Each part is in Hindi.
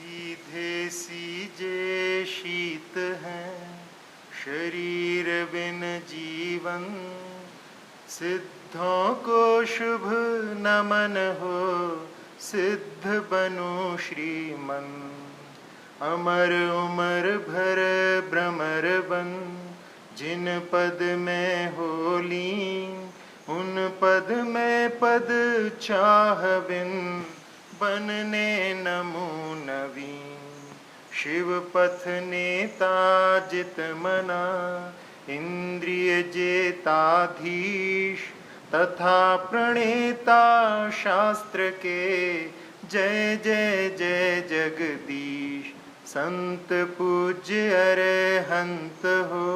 सीधे सीजे शीत हैं शरीर बिन जीवन, सिद्धों को शुभ नमन हो सिद्ध बनो श्रीमन। अमर उमर भर भ्रमर बन जिन पद में हो लीन, उन पद में पद चाह बिन बनने नमो नवीन। शिव पथ नेता जित मना इंद्रिय जेताधीश, तथा प्रणेता शास्त्र के जय जय जय जगदीश। संत पूज्य अरहंत हो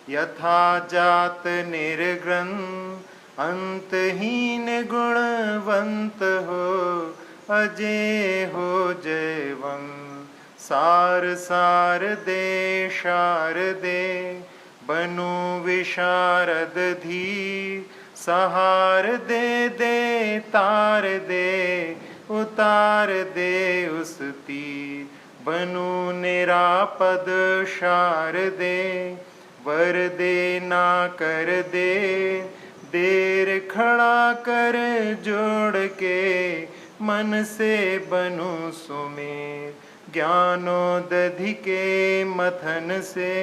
यथा जात निर्ग्रंथ, अंतहीन गुणवंत हो अजय हो जयवंत। सार सार दे शारदे बनो विशारद धीर, सहार दे दे तार दे उतार दे उस तीर। बनो निरापद शारदे वर दे ना कर दे, देर खड़ा कर जोड़ के मन से बनो सुमेर। ज्ञानोदधि के मथन से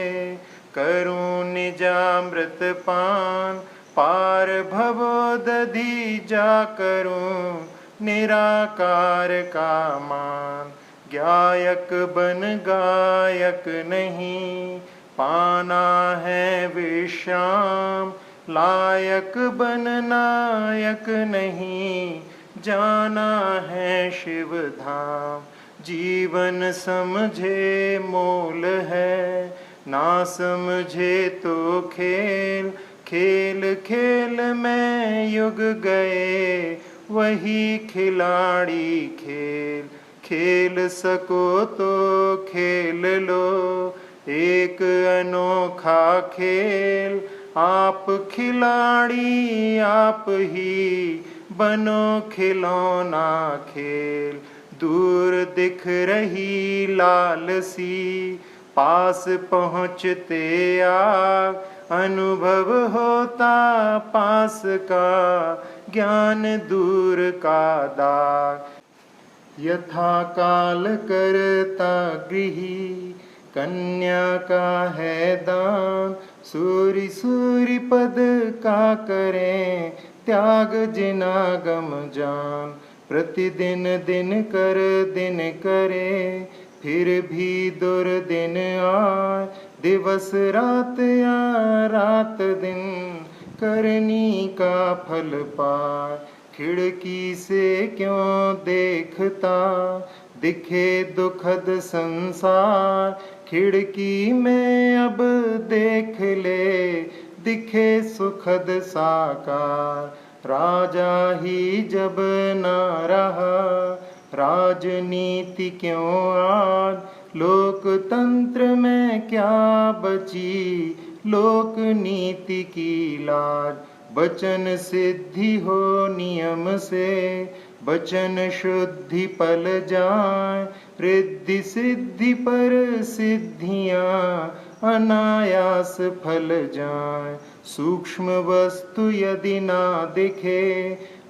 करूं निजामृत पान, पार भवोदधि जा करूं निराकार का मान। गायक बन गायक नहीं पाना है विश्राम, लायक बन नायक नहीं जाना है शिव धाम। जीवन समझे मोल है ना समझे तो खेल, खेल खेल में युग गए वही खिलाड़ी खेल। खेल सको तो खेल लो एक अनोखा खेल, आप खिलाड़ी आप ही बनो खिलौना खेल। दूर दिख रही लाल सी पास पहुँचते आग, अनुभव होता पास का ज्ञान दूर का दाग। यथा काल करता गृही कन्या का है दान, सूरि सूरि पद का करें त्याग जिनागम जान। प्रतिदिन दिन कर दिन करे फिर भी दुर्दिन आए, दिवस रात या रात दिन करनी का फल पाए। खिड़की से क्यों देखता दिखे दुखद संसार, खिड़की में अब देख ले दिखे सुखद साकार। राजा ही जब ना रहा राजनीति क्यों आज, लोकतंत्र में क्या बची लोक नीति की लाज। वचन सिद्धि हो नियम से वचन शुद्धि पल जाए, रिद्धि सिद्धि पर सिद्धियां अनायास फल जाए। सूक्ष्म वस्तु यदि ना दिखे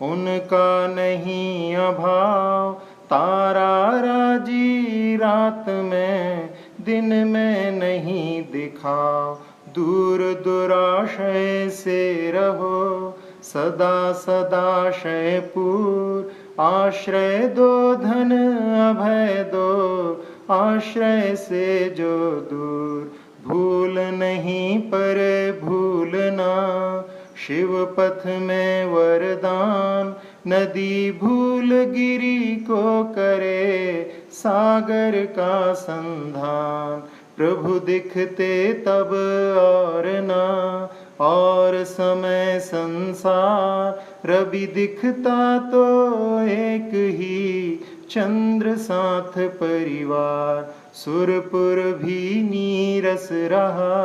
उनका नहीं अभाव, तारा राजी रात में दिन में नहीं दिखाओ। दूर दुराशय से रहो सदा सदाशय पूर, आश्रय दो धन अभय दो आश्रय से जो दूर। भूल नहीं पर भूलना शिव पथ में वरदान, नदी भूल गिरी को करे सागर का संधान। प्रभु दिखते तब और ना और समय संसार, रवि दिखता तो एक ही चंद्र साथ परिवार। सुरपुर भी नीरस रहा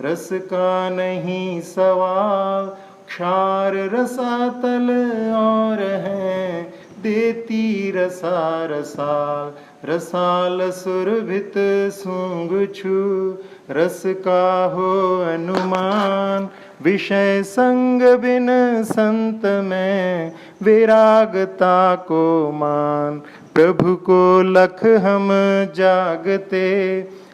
रस का नहीं सवाल, क्षार रसातल और हैं देती रसा रसाल। रसाल सुरभित सूंग छू रस का हो अनुमान। विषय संग बिन संत में विरागता को मान। प्रभु को लख हम जागते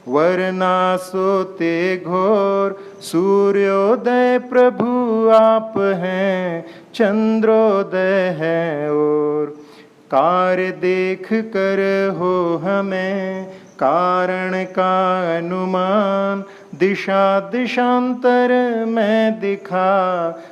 वरना सोते घोर। सूर्योदय प्रभु आप हैं चंद्रोदय है और। कार्य देख कर हो हमें कारण का अनुमान। दिशा दिशांतर में दिखा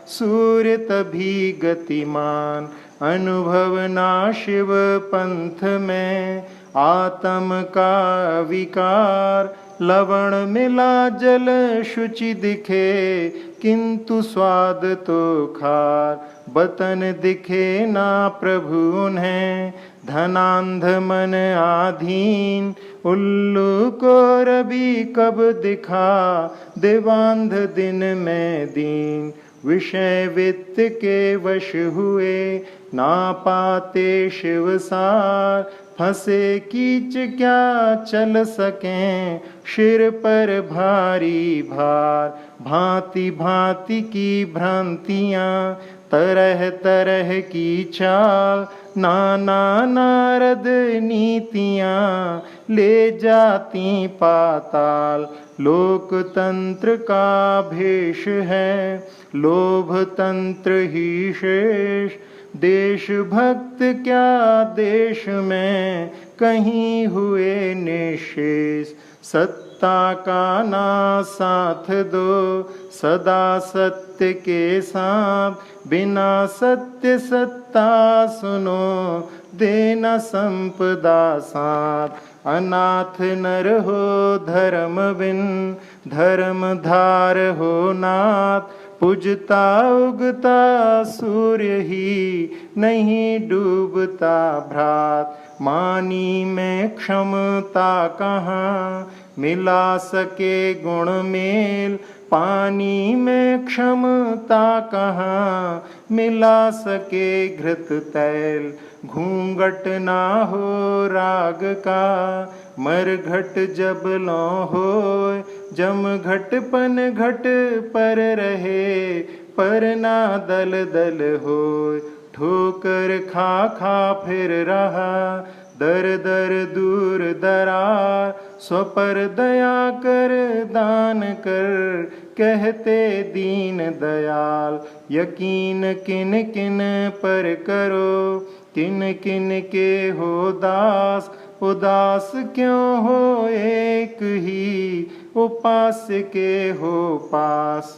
सूर्य तभी गतिमान। अनुभव ना शिव पंथ में आत्म का विकार। लवण मिला जल शुचि दिखे किंतु स्वाद तो खार। बतन दिखे ना प्रभु उन्हें धनांध मन आधीन। उल्लू को रवि कब दिखा देवांध दिन में दीन। विषय वित्त के वश हुए ना पाते शिव सार। फंसे कीच क्या चल सकें सिर पर भारी भार। भांति भांति की भ्रांतियाँ तरह तरह की चाल। नाना नारद नीतियाँ ले जाती पाताल। लोकतंत्र का भेष है लोभ तंत्र ही शेष। देशभक्त क्या देश में कहीं हुए निशेष। सत्ता का ना साथ दो सदा सत्य के साथ। बिना सत्य सत्ता सुनो देना संपदा साथ। अनाथ नर हो धर्म बिन धर्म धार हो नाथ। पूजता उगता सूर्य ही नहीं डूबता भ्रात। मानी में क्षमता कहाँ मिला सके गुण मेल। पानी में क्षमता कहाँ मिला सके घृत तैल। घूंघट ना हो राग का मरघट जब लो हो। जम घटपन घट पर रहे पर ना दल दल हो। ठोकर खा खा फिर रहा दर दर दूर दरार। स्वपर दया कर दान कर कहते दीन दयाल। यकीन किन किन पर करो किन किन के हो दास। उदास क्यों हो एक ही उपास के हो पास।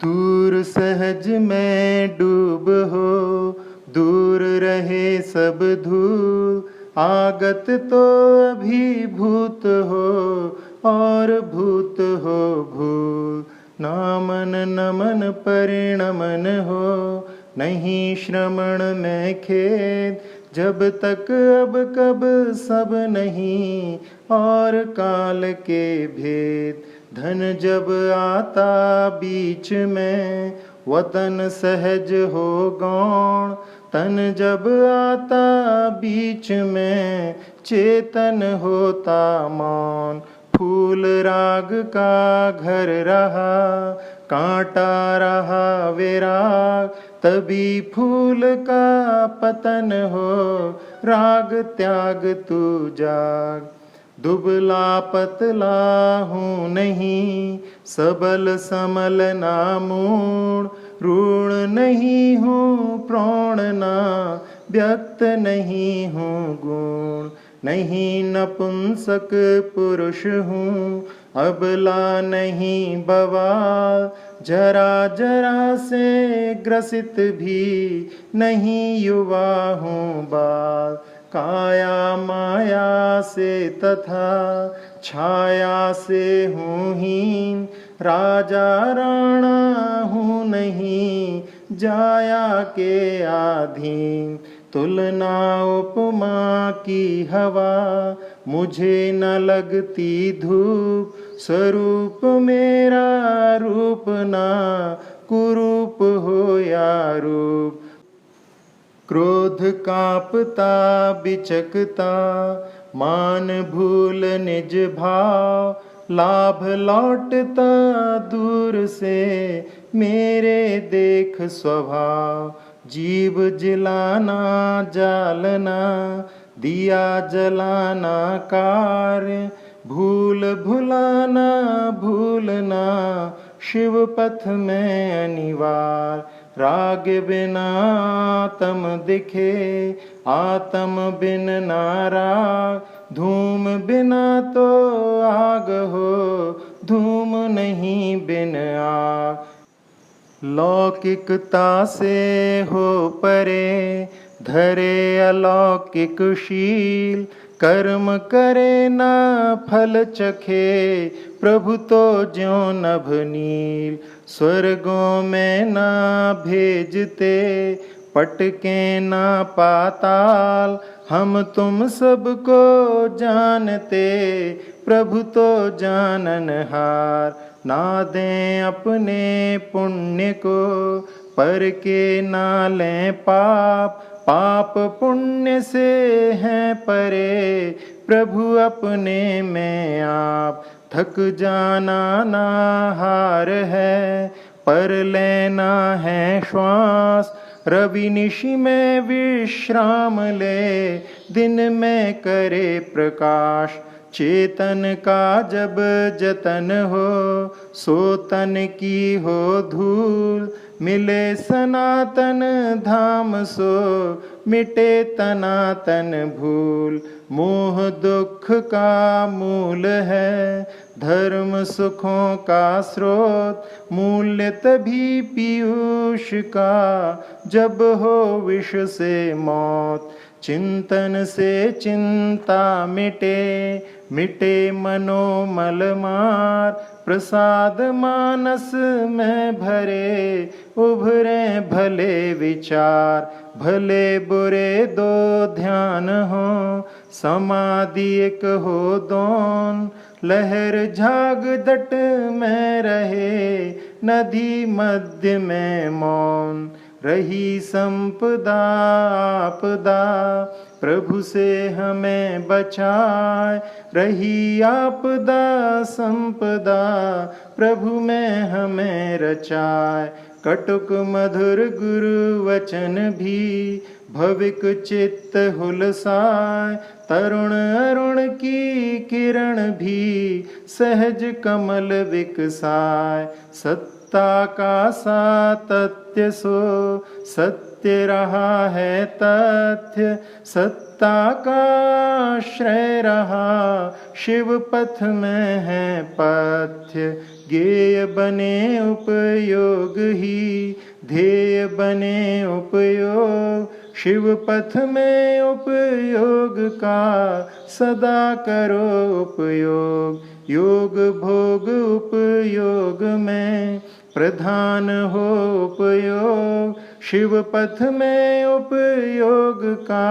दूर सहज में डूब हो दूर रहे सब धूल। आगत तो अभिभूत हो और भूत हो भूल। नामन नमन परिणमन हो नहीं श्रमण में खेद। जब तक अब कब सब नहीं और काल के भेद। धन जब आता बीच में वतन सहज हो गौण। तन जब आता बीच में चेतन होता मौन। फूल राग का घर रहा कांटा रहा विराग। तभी फूल का पतन हो राग त्याग तू जाग। दुबला पतला हूँ नहीं सबल समल ना मूढ़। रूण नहीं हूँ प्रौण ना व्यक्त नहीं हूँ गुण। नहीं नपुंसक पुरुष हूँ अबला नहीं बवाल। जरा जरा से ग्रसित भी नहीं युवा हूँ बाल। काया माया से तथा छाया से हूँ हीन। राजा राणा हूँ नहीं जाया के अधीन। तुलना उपमा की हवा मुझे न लगती धूप। स्वरूप मेरा रूप ना कुरूप हो या रूप। क्रोध कांपता बिचकता मान भूल निज भाव, लाभ लौटता दूर से, मेरे देख स्वभाव। जीव जिलाना जालना, दिया जलाना कार्य, भूल भुलाना भूलना, शिव पथ में अनिवार्य। राग बिना आत्म दिखे, आत्म बिन ना राग, धूम बिना तो आग हो, धूम नहीं बिन आग। लौकिकता से हो परे, धरे अलौकिक शील, कर्म करे ना फल चखे, प्रभु तो ज्यों नभ नील। स्वर्गों में ना भेजते, पटके ना पाताल, हम तुम सबको जानते, प्रभु तो जाननहार। ना दें अपने पुण्य को, पर के ना लें पाप, पाप पुण्य से हैं परे, प्रभु अपने में आप। थक जाना ना हार है, पर लेना है श्वास, रवि निशि में विश्राम ले, दिन में करे प्रकाश। चेतन का जब जतन हो, सो तन की हो धूल, मिले सनातन धाम सो, मिटे तनातन भूल। मोह दुख का मूल है, धर्म सुखों का स्रोत, मूल्य तभी पीयूष का, जब हो विष से मौत। चिंतन से चिंता मिटे, मिटे मनोमल मार, प्रसाद मानस में भरे, उभरे भले विचार। भले बुरे दो ध्यान हो, समाधि एक हो दोन, लहर झाग दट में रहे, नदी मध्य में मौन। रही संपदा आपदा, प्रभु से हमें बचाए, रही आपदा संपदा, प्रभु में हमें रचाए। कटुक मधुर गुरु वचन भी, भविक चित्त हुलसाए, तरुण अरुण की किरण भी, सहज कमल विकसाय। सत्ता का सातत्य सो, सत्य रहा है तथ्य, सत्ता का आश्रय रहा, शिव पथ में है पथ्य। गेय बने उपयोग ही, ध्येय बने उपयोग, शिव पथ में उपयोग का सदा करो उपयोग। योग भोग उपयोग में प्रधान हो उपयोग, शिव पथ में उपयोग का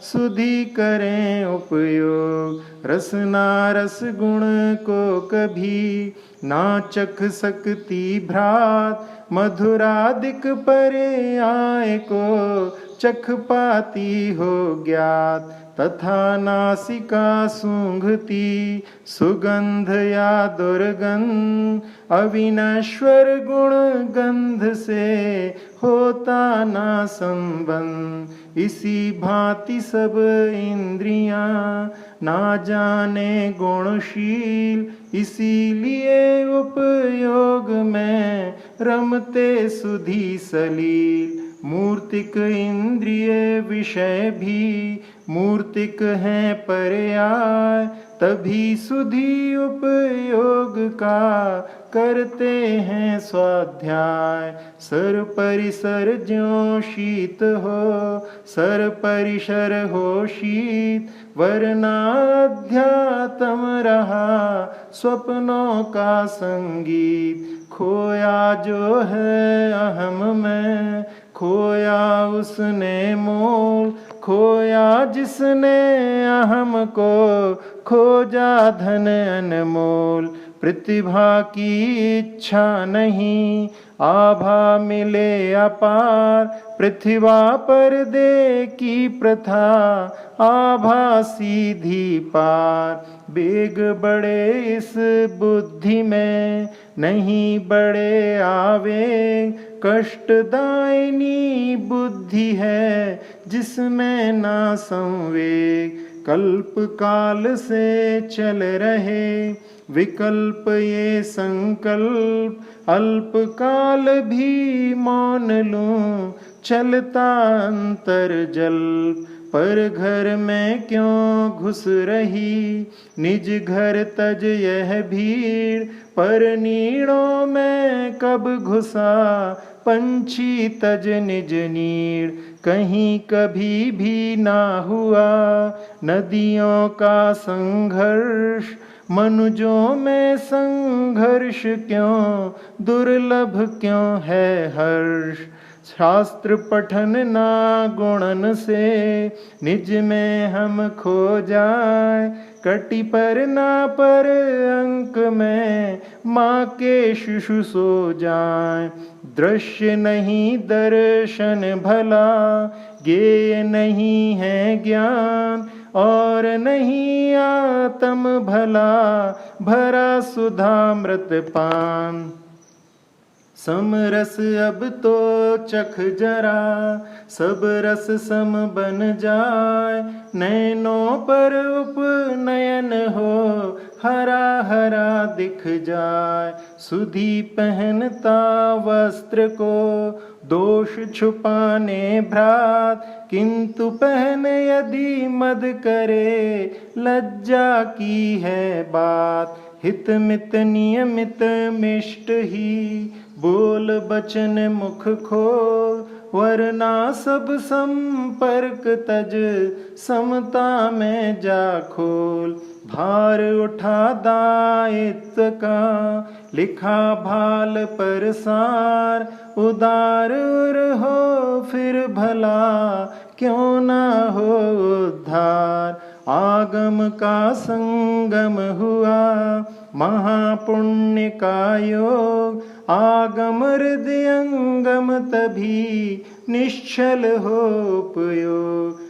सुधि करें उपयोग। रसना रस गुण को कभी ना चख सकती भ्रात, मधुरादिक पर्याय को चख पाती हो ज्ञात। तथा नासिका सूंघती सुगंध या दुर्गंध, अविनश्वर गुण गंध से होता ना संबंध। इसी भांति सब इंद्रियां ना जाने गुणशील, इसीलिए उपयोग में रमते सुधि सलील। मूर्तिक इंद्रिय विषय भी मूर्तिक हैं पर्याय, तभी सुधि उपयोग का करते हैं स्वाध्याय। सर परिसर ज्यों शीत हो, सर परिसर हो शीत, वरना अध्यात्म रहा स्वप्नों का संगीत। खोया जो है अहम में, खोया उसने मोल, खोया जिसने अहम को, खोजा धन अनमोल। प्रतिभा की इच्छा नहीं, आभा मिले अपार। पृथ्वा पर दे की प्रथा, आभा सीधी पार। बेग बड़े इस बुद्धि में, नहीं बड़े आवेग। कष्टदायिनी बुद्धि है, जिसमें ना संवेग। कल्प काल से चल रहे, विकल्प ये संकल्प। अल्प काल भी मौन लूं, चलता अंतर जल। पर घर में क्यों घुस रही, निज घर तज यह भीड़। पर नीड़ों में कब घुसा, पंछी तज निज नीड़। कहीं कभी भी ना हुआ, नदियों का संघर्ष। मनुजों में संघर्ष क्यों, दुर्लभ क्यों है हर्ष। शास्त्र पठन ना गुणन से, निज में हम खो जाए। कटि पर ना पर अंक में, माँ के शिशु सो जाए। दृश्य नहीं दर्शन भला, ज्ञेय नहीं है ज्ञान। और नहीं आत्म भला, भरा सुधामृत पान। समरस अब तो चख जरा, सब रस सम बन जाए। नैनों पर उपनयन हो, हरा हरा दिख जाए। सुधी पहनता वस्त्र को, दोष छुपाने भ्रात। किंतु पहन यदि मद करे, लज्जा की है बात। हित मित नियमित मिष्ट ही, बोल बचन मुख खोल। वरना सब संपर्क तज, समता में जा खोल। भार उठा दायित्व का, लिखा भाल पर सार। उदार उर हो फिर भला, क्यों ना हो उद्धार। आगम का संगम हुआ, महापुण्य का योग। आगम हृदयंगम तभी, निश्चल हो उपयोग।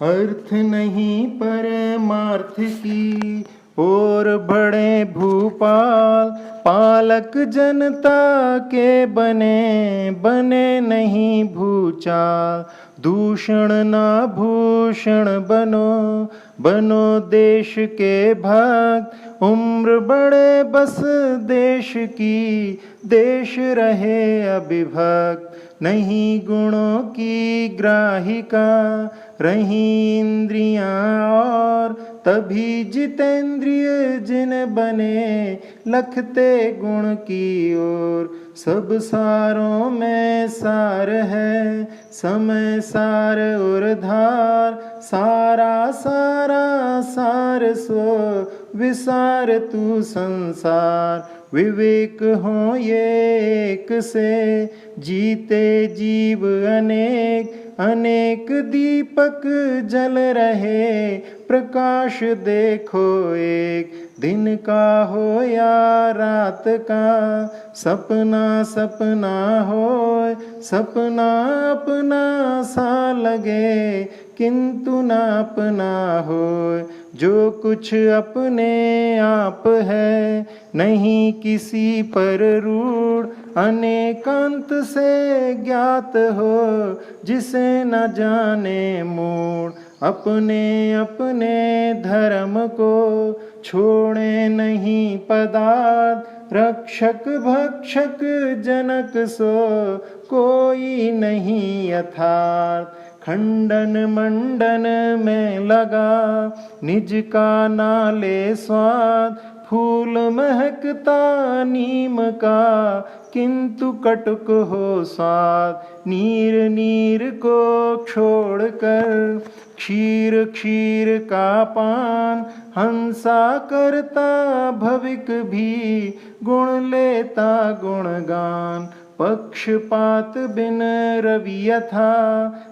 अर्थ नहीं परमार्थ की और बड़े भूपाल। पालक जनता के बने, बने नहीं भूचाल। दूषण ना भूषण बनो, बनो देश के भक्त। उम्र बढ़े बस देश की, देश रहे अविभक्त। नहीं गुणों की ग्राहिका, रही इंद्रियां और। तभी जितेंद्रिय जिन बने, लखते गुण की ओर। सब सारों में सार है, समय सार और धार। सारा सारा सार सो, विसार तू संसार। विवेक हो ये एक से, जीते जीव अनेक। अनेक दीपक जल रहे, प्रकाश देखो एक। दिन का हो या रात का, सपना सपना हो। सपना अपना सा लगे, किंतु ना अपना हो। जो कुछ अपने आप है, नहीं किसी पर रूढ़। अनेकांत से ज्ञात हो, जिसे न जाने मूढ़। अपने अपने धर्म को, छोड़े नहीं पदार्थ। रक्षक भक्षक जनक सो, कोई नहीं यथार्थ। खंडन मंडन में लगा, निज का नाले स्वाद। फूल महकता नीम का, किंतु कटुक हो स्वाद। नीर नीर को छोड़कर, क्षीर क्षीर का पान। हंसा करता भविक भी, गुण लेता गुणगान। पक्षपात बिन रवि यथा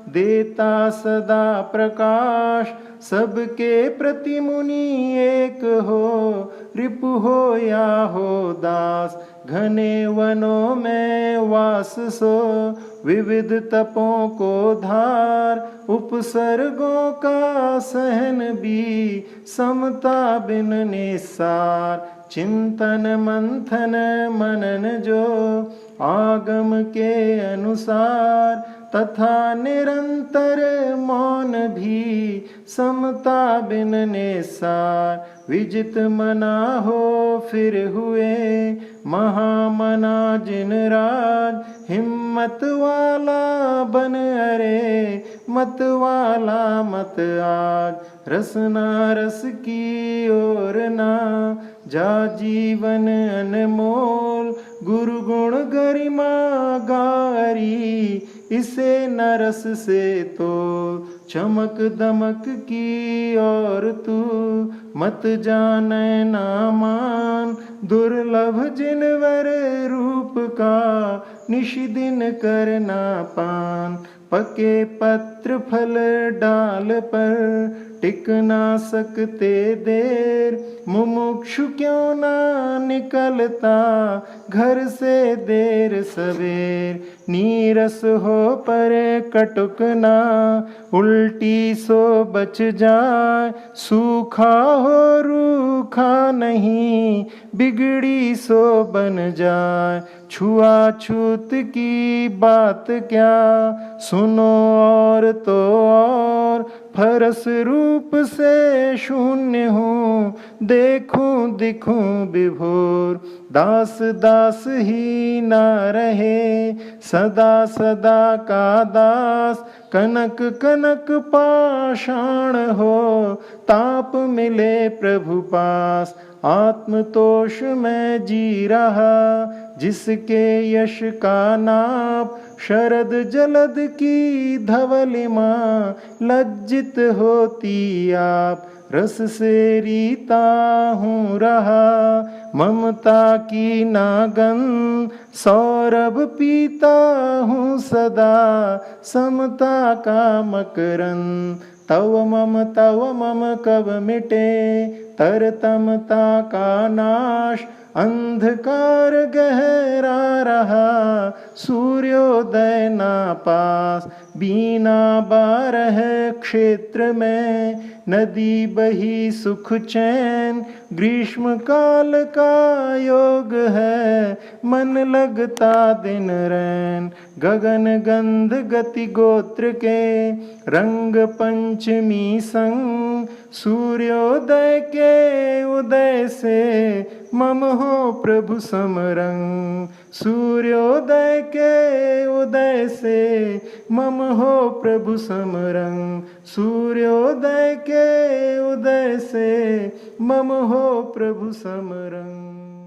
देता सदा प्रकाश। सबके प्रति मुनि एक हो, रिपु हो या हो दास। घने वनों में वास सो, विविध तपों को धार। उपसर्गों का सहन भी, समता बिन निस्सार। चिंतन मंथन मनन जो, आगम के अनुसार। तथा निरंतर मौन भी, समता बिन निस्सार। विजित मना हो फिर हुए, महामना जिन राज। हिम्मत वाला बन अरे, मत वाला मत आज। रसना रस की ओर ना, जा जीवन अनमोल। गुरु गुण गरिमा गारी, इसे न रस से तो। चमक दमक की और तू, मत जाने ना मान। दुर्लभ जिनवर रूप का, निश दिन करना पान। पके पत्र फल डाल पर, टिक ना सकते देर। मुमुक्षु क्यों ना निकलता, घर से देर सवेर। नीरस हो पर कटुक ना, उल्टी सो बच जाए। सूखा हो रूखा नहीं, बिगड़ी सो बन जाए। छुआछूत की बात क्या, सुनो और तो और। फरस रूप से शून्य हूँ, देखूं दिखूं विभोर। दास दास ही ना रहे, सदा सदा का दास। कनक कनक पाषाण हो, ताप मिले प्रभु पास। आत्मतोष में जी रहा, जिसके यश का नाप। शरद जलद की धवलिमा, लज्जित होती आप। रस से रीता हूँ रहा, ममता की नागन। सौरभ पीता हूँ सदा, समता का मकरन। तव मम कब मिटे, तरतमता का नाश। अंधकार गहरा रहा, सूर्योदय ना पास। बीना बारह क्षेत्र में, नदी बही सुख चैन। ग्रीष्म काल का योग है, मन लगता दिन रैन। गगन गंध गति गोत्र के, रंग पंचमी संग। सूर्योदय के उदय से, मम हो प्रभु समरंग। सूर्योदय के उदय से, मम हो प्रभु समरंग। सूर्योदय के उदय से, मम हो प्रभु समरंग।